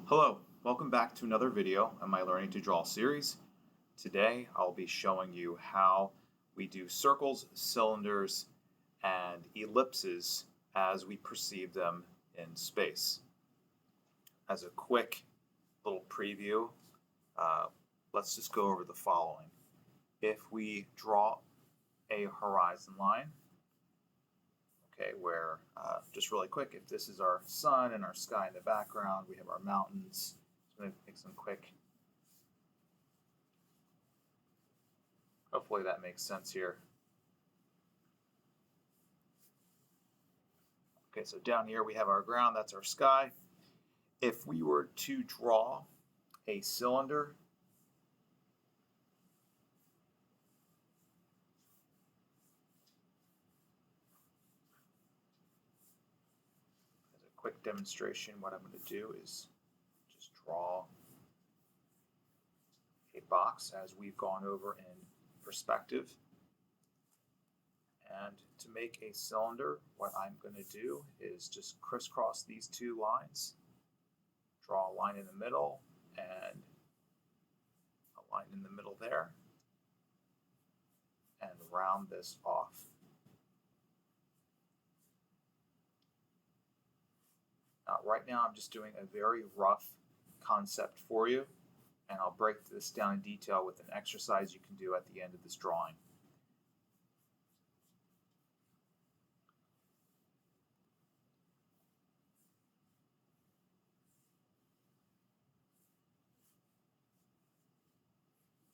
Hello, welcome back to another video in my Learning to Draw series. Today I'll be showing you how we do circles, cylinders, and ellipses as we perceive them in space. As a quick little preview, let's just go over the following. If we draw a horizon line, where just really quick, if this is our sun and our sky in the background, we have our mountains. So I'm going to make some quick. Hopefully that makes sense here. Okay, so down here we have our ground, that's our sky. If we were to draw a cylinder, quick demonstration, what I'm going to do is just draw a box as we've gone over in perspective. And to make a cylinder, what I'm going to do is just crisscross these two lines, draw a line in the middle and a line in the middle there, and round this off. Right now I'm just doing a very rough concept for you, and I'll break this down in detail with an exercise you can do at the end of this drawing.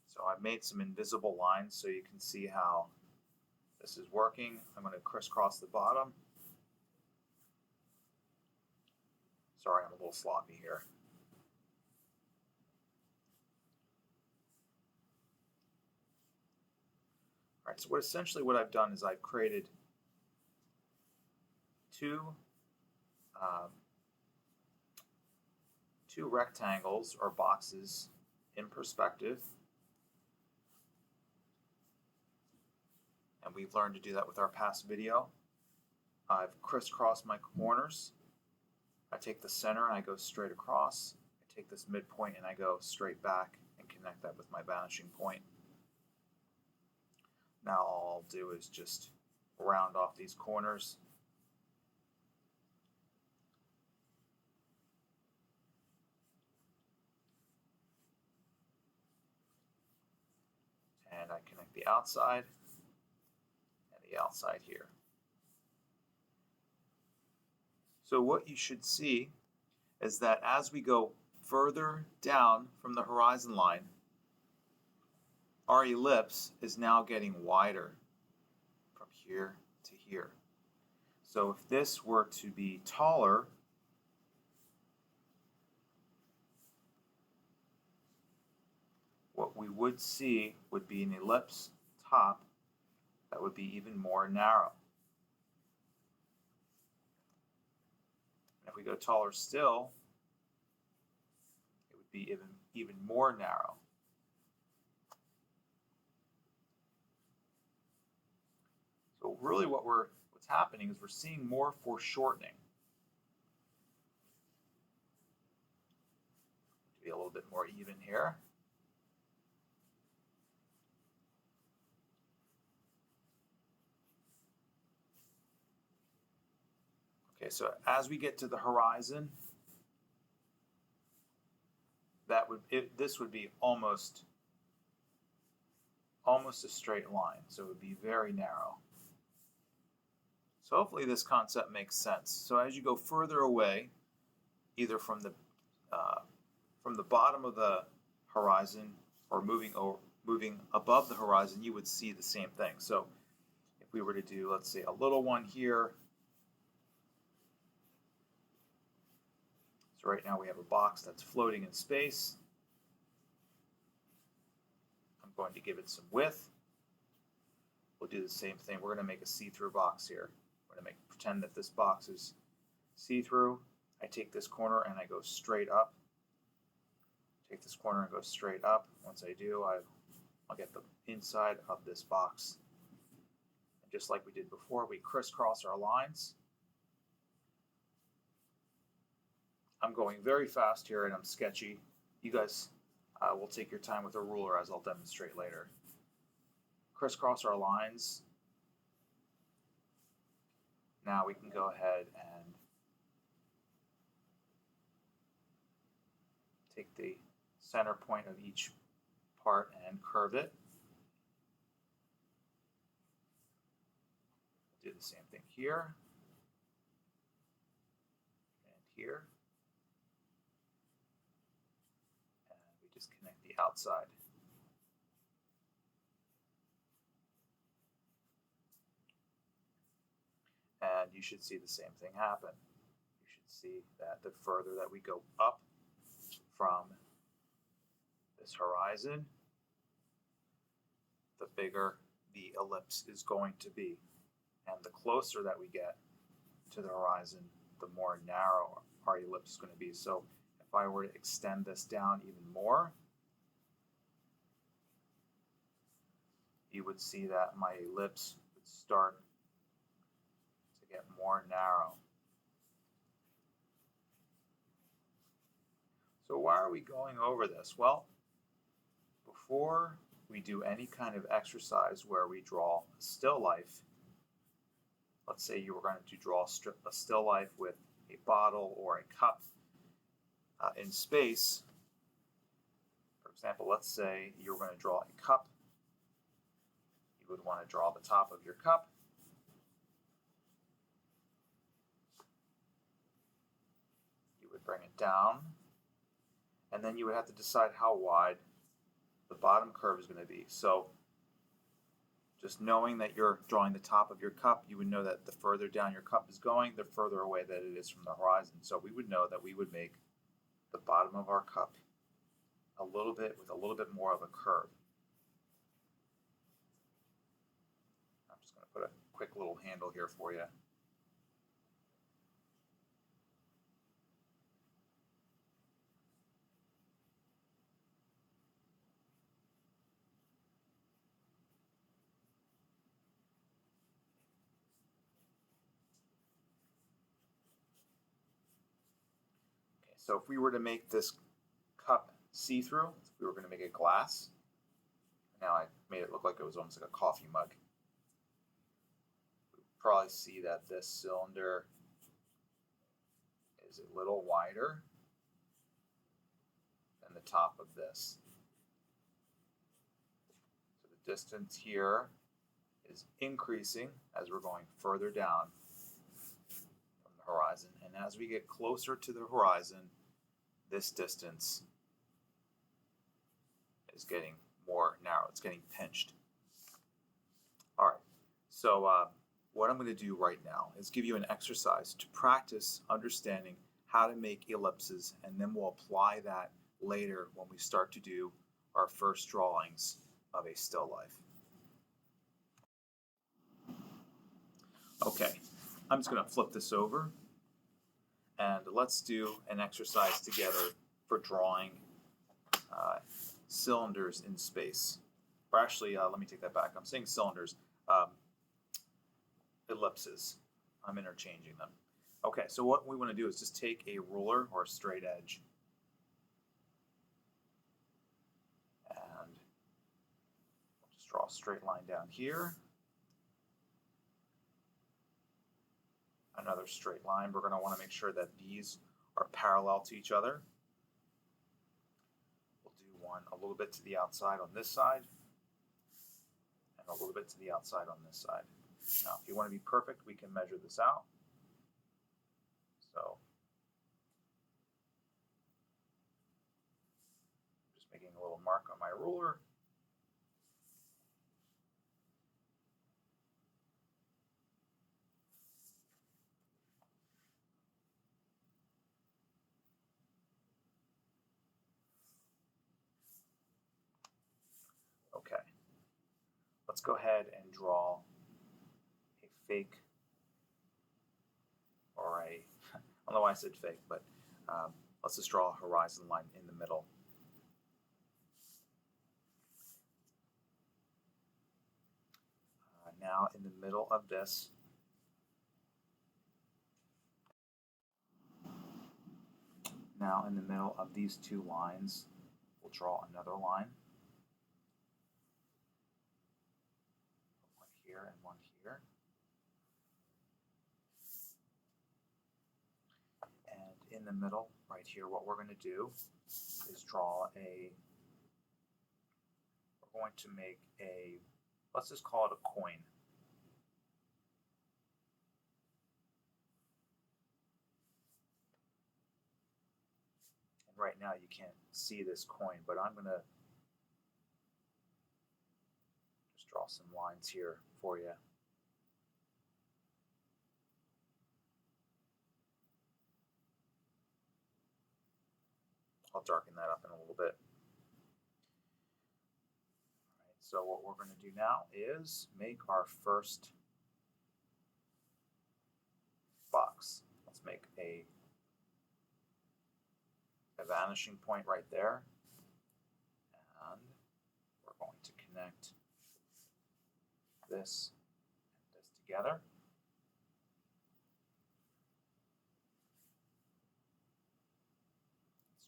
So I've made some invisible lines so you can see how this is working. I'm going to crisscross the bottom. Sorry, I'm a little sloppy here. All right, so what I've done is I've created two rectangles or boxes in perspective. And we've learned to do that with our past video. I've crisscrossed my corners. I take the center and I go straight across. I take this midpoint and I go straight back and connect that with my vanishing point. Now all I'll do is just round off these corners. And I connect the outside and the outside here. So what you should see is that as we go further down from the horizon line, our ellipse is now getting wider from here to here. So if this were to be taller, what we would see would be an ellipse top that would be even more narrow. If we go taller still, it would be even more narrow. So really what's happening is we're seeing more foreshortening. To be a little bit more even here. Okay, so as we get to the horizon, this would be almost a straight line, so it would be very narrow. So hopefully this concept makes sense. So as you go further away, either from the bottom of the horizon or moving above the horizon, you would see the same thing. So if we were to do, let's say, a little one here. So right now we have a box that's floating in space. I'm going to give it some width. We'll do the same thing. We're going to make a see-through box here. We're going to pretend that this box is see-through. I take this corner and I go straight up. Take this corner and go straight up. Once I do, I'll get the inside of this box. And just like we did before, we crisscross our lines. I'm going very fast here and I'm sketchy. You guys will take your time with a ruler as I'll demonstrate later. Crisscross our lines. Now we can go ahead and take the center point of each part and curve it. Do the same thing here and here. And we just connect the outside. And you should see the same thing happen. You should see that the further that we go up from this horizon, the bigger the ellipse is going to be. And the closer that we get to the horizon, the more narrow our ellipse is going to be. So if I were to extend this down even more, you would see that my ellipse would start to get more narrow. So why are we going over this? Well, before we do any kind of exercise where we draw a still life, let's say you were going to draw a still life with a bottle or a cup in space. For example, let's say you were going to draw a cup. You would want to draw the top of your cup. You would bring it down, and then you would have to decide how wide the bottom curve is going to be. So just knowing that you're drawing the top of your cup, you would know that the further down your cup is going, the further away that it is from the horizon. So we would know that we would make the bottom of our cup a little bit more of a curve. I'm just going to put a quick little handle here for you. So if we were to make this cup see-through, if we were going to make it glass, now I made it look like it was almost like a coffee mug. We'd probably see that this cylinder is a little wider than the top of this. So the distance here is increasing as we're going further down from the horizon. And as we get closer to the horizon, this distance is getting more narrow. It's getting pinched. All right, so what I'm going to do right now is give you an exercise to practice understanding how to make ellipses, and then we'll apply that later when we start to do our first drawings of a still life. Okay, I'm just going to flip this over, and let's do an exercise together for drawing cylinders in space. Or actually, let me take that back. I'm saying cylinders, ellipses. I'm interchanging them. Okay, so what we want to do is just take a ruler or a straight edge and we'll just draw a straight line down here. Another straight line. We're going to want to make sure that these are parallel to each other. We'll do one a little bit to the outside on this side and a little bit to the outside on this side. Now, if you want to be perfect, we can measure this out. So, just making a little mark on my ruler. Okay, let's go ahead and draw a fake, or a, I don't know why I said fake, but let's just draw a horizon line in the middle. Now in the middle of this, Now in the middle of these two lines, we'll draw another line. One here and one here. And in the middle, right here, what we're going to do is we're going to make a, let's just call it a coin. And right now you can't see this coin, but I'm going to just draw some lines here for you. I'll darken that up in a little bit. All right, so what we're going to do now is make our first box. Let's make a vanishing point right there. And we're going to connect this and this together.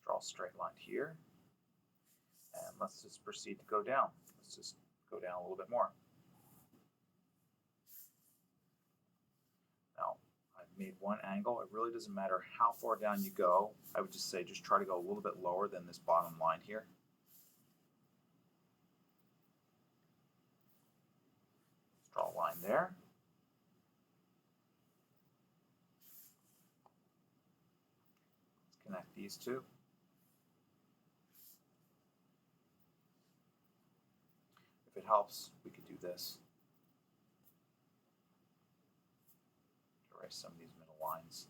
Draw a straight line here, and let's just proceed to go down. Let's just go down a little bit more. Now, I've made one angle. It really doesn't matter how far down you go. I would just say just try to go a little bit lower than this bottom line here. Let's draw a line there. Let's connect these two. If it helps, we could do this. Erase some of these middle lines.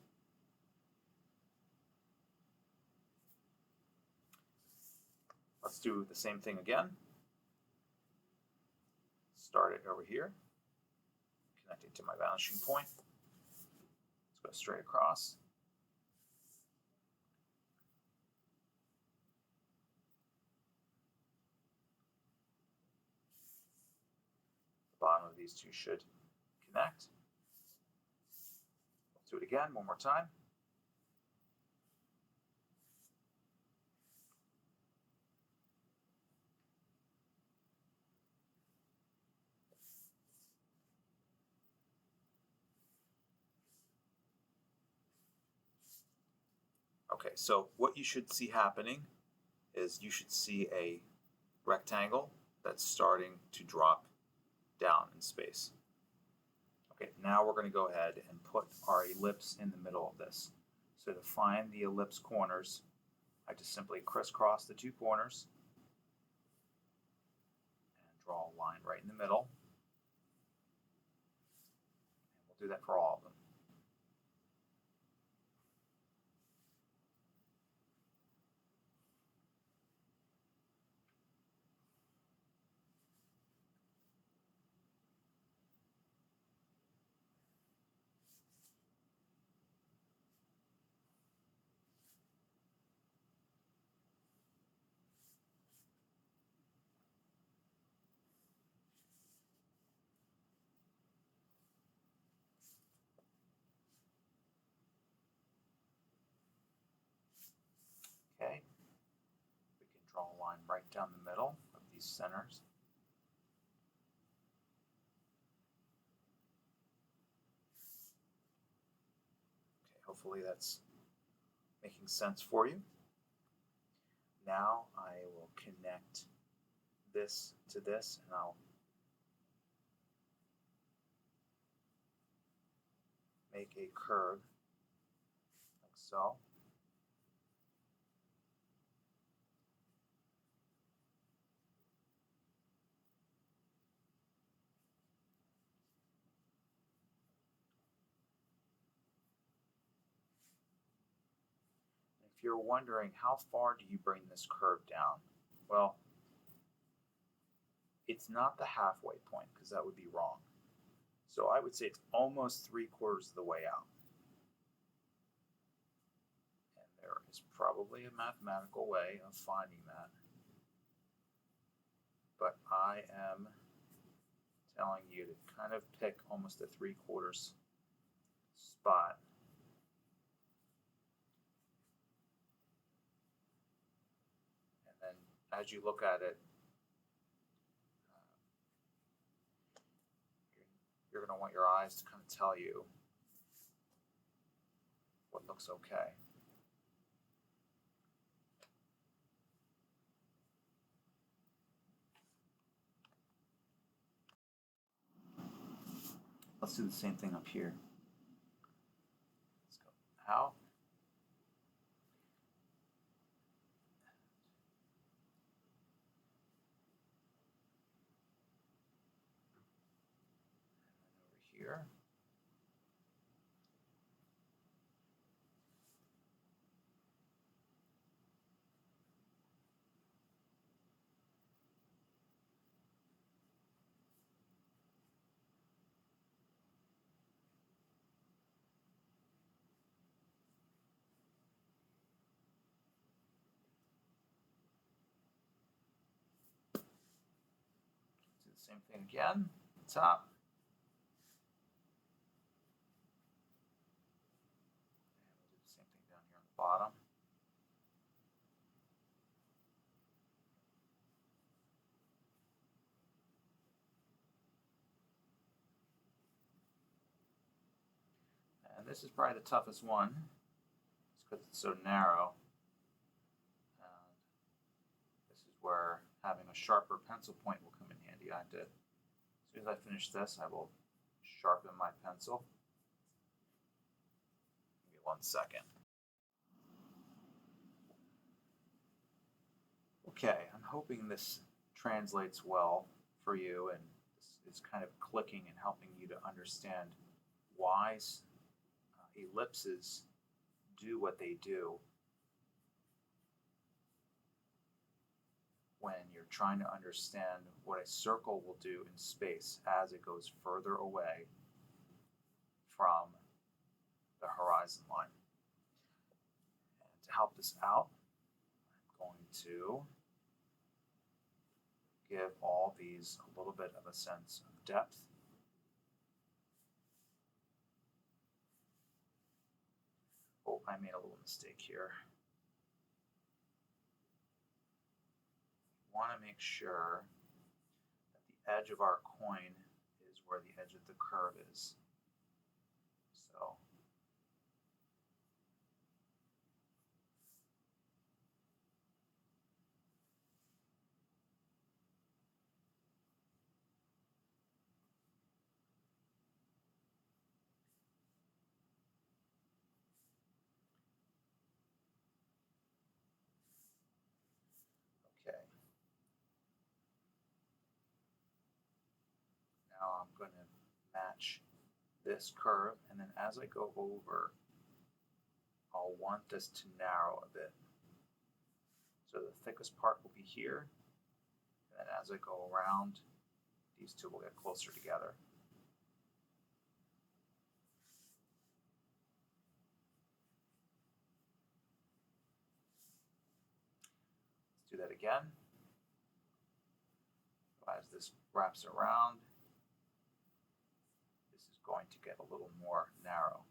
Let's do the same thing again. Start it over here, connect it to my vanishing point. Let's go straight across. The bottom of these two should connect. Let's do it again one more time. Okay, so what you should see happening is you should see a rectangle that's starting to drop down in space. Okay, now we're going to go ahead and put our ellipse in the middle of this. So to find the ellipse corners, I just simply crisscross the two corners and draw a line right in the middle. And we'll do that for all of them. Okay, we can draw a line right down the middle of these centers. Okay, hopefully that's making sense for you. Now I will connect this to this, and I'll make a curve like so. If you're wondering how far do you bring this curve down, well, it's not the halfway point because that would be wrong. So I would say it's almost 3/4 of the way out. And there is probably a mathematical way of finding that. But I am telling you to kind of pick almost a 3/4 spot. And as you look at it, you're going to want your eyes to kind of tell you what looks okay. Let's do the same thing up here. Let's go out. And over here. Do the same thing again, top. And we'll do the same thing down here on the bottom. And this is probably the toughest one, just because it's so narrow. And this is where having a sharper pencil point will come in handy. As soon as I finish this, I will sharpen my pencil. Give me 1 second. Okay, I'm hoping this translates well for you and this is kind of clicking and helping you to understand why ellipses do what they do when you're trying to understand what a circle will do in space as it goes further away from the horizon line. And to help this out, I'm going to give all these a little bit of a sense of depth. Oh, I made a little mistake here. We want to make sure that the edge of our coin is where the edge of the curve is. So okay. Now I'm going to match this curve, and then as I go over, I'll want this to narrow a bit. So the thickest part will be here, and then as I go around, these two will get closer together. Let's do that again. As this wraps around, this is going to get a little more narrow.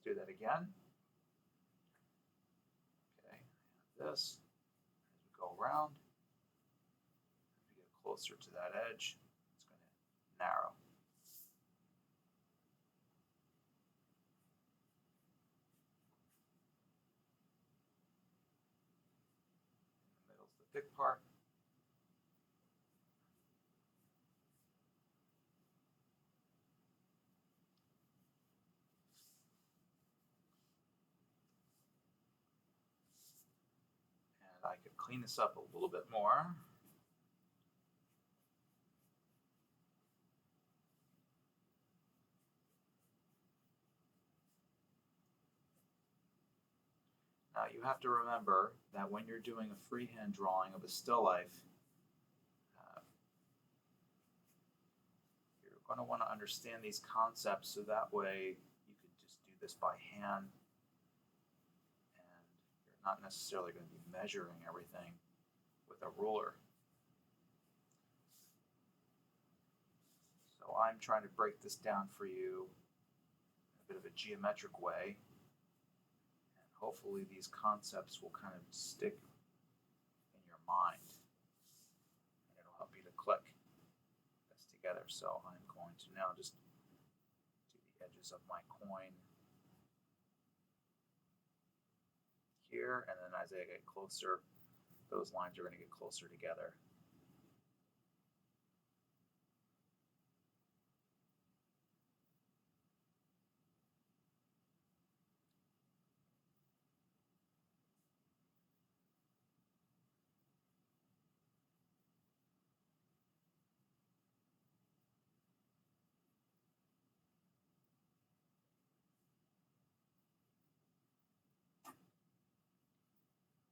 Let's do that again. Okay, this, as we go around, as we get closer to that edge, it's going to narrow. In the middle is the thick part. And I could clean this up a little bit more. Now you have to remember that when you're doing a freehand drawing of a still life, you're going to want to understand these concepts so that way you can just do this by hand and you're not necessarily going to be measuring everything with a ruler. I'm trying to break this down for you in a bit of a geometric way. And hopefully these concepts will kind of stick in your mind. And it'll help you to click this together. So I'm going to now just do the edges of my coin here, and then as I get closer, those lines are going to get closer together.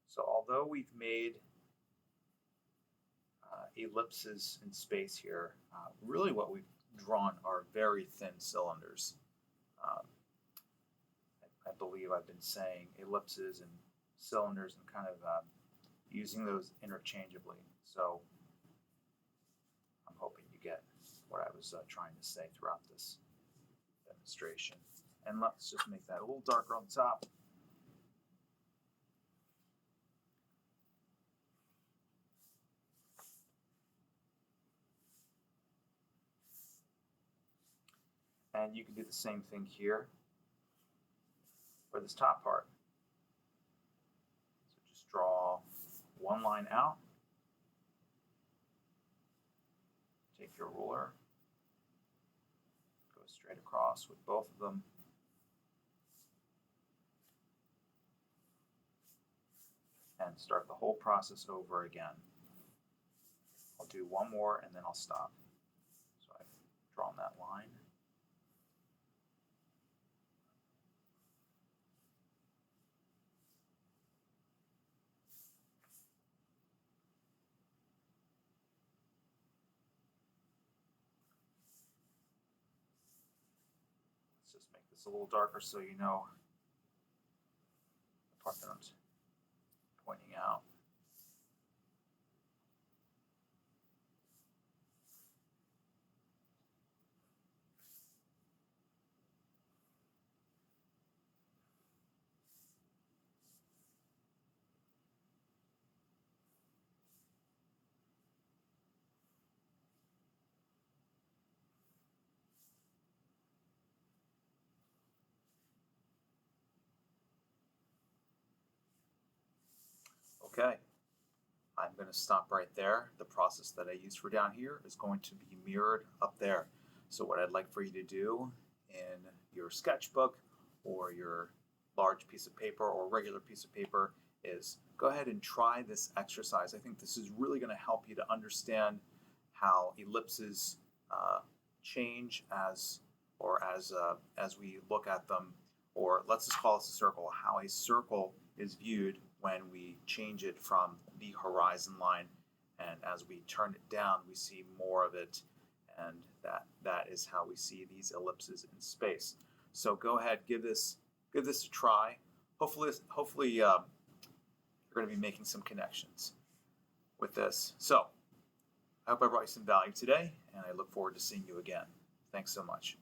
So although we've made ellipses in space here, really what we've drawn are very thin cylinders. I believe I've been saying ellipses and cylinders and kind of using those interchangeably. So I'm hoping you get what I was trying to say throughout this demonstration. And let's just make that a little darker on the top. And you can do the same thing here for this top part. So just draw one line out, take your ruler, go straight across with both of them, and start the whole process over again. I'll do one more and then I'll stop. So I've drawn that line. Let's just make this a little darker so you know the part that I'm pointing out. Okay, I'm going to stop right there. The process that I used for down here is going to be mirrored up there. So what I'd like for you to do in your sketchbook or your large piece of paper or regular piece of paper is go ahead and try this exercise. I think this is really going to help you to understand how ellipses change as we look at them, or let's just call this a circle, how a circle is viewed when we change it from the horizon line, and as we turn it down we see more of it, and that is how we see these ellipses in space. So go ahead, give this a try. Hopefully you're going to be making some connections with this. So I hope I brought you some value today, and I look forward to seeing you again. Thanks so much.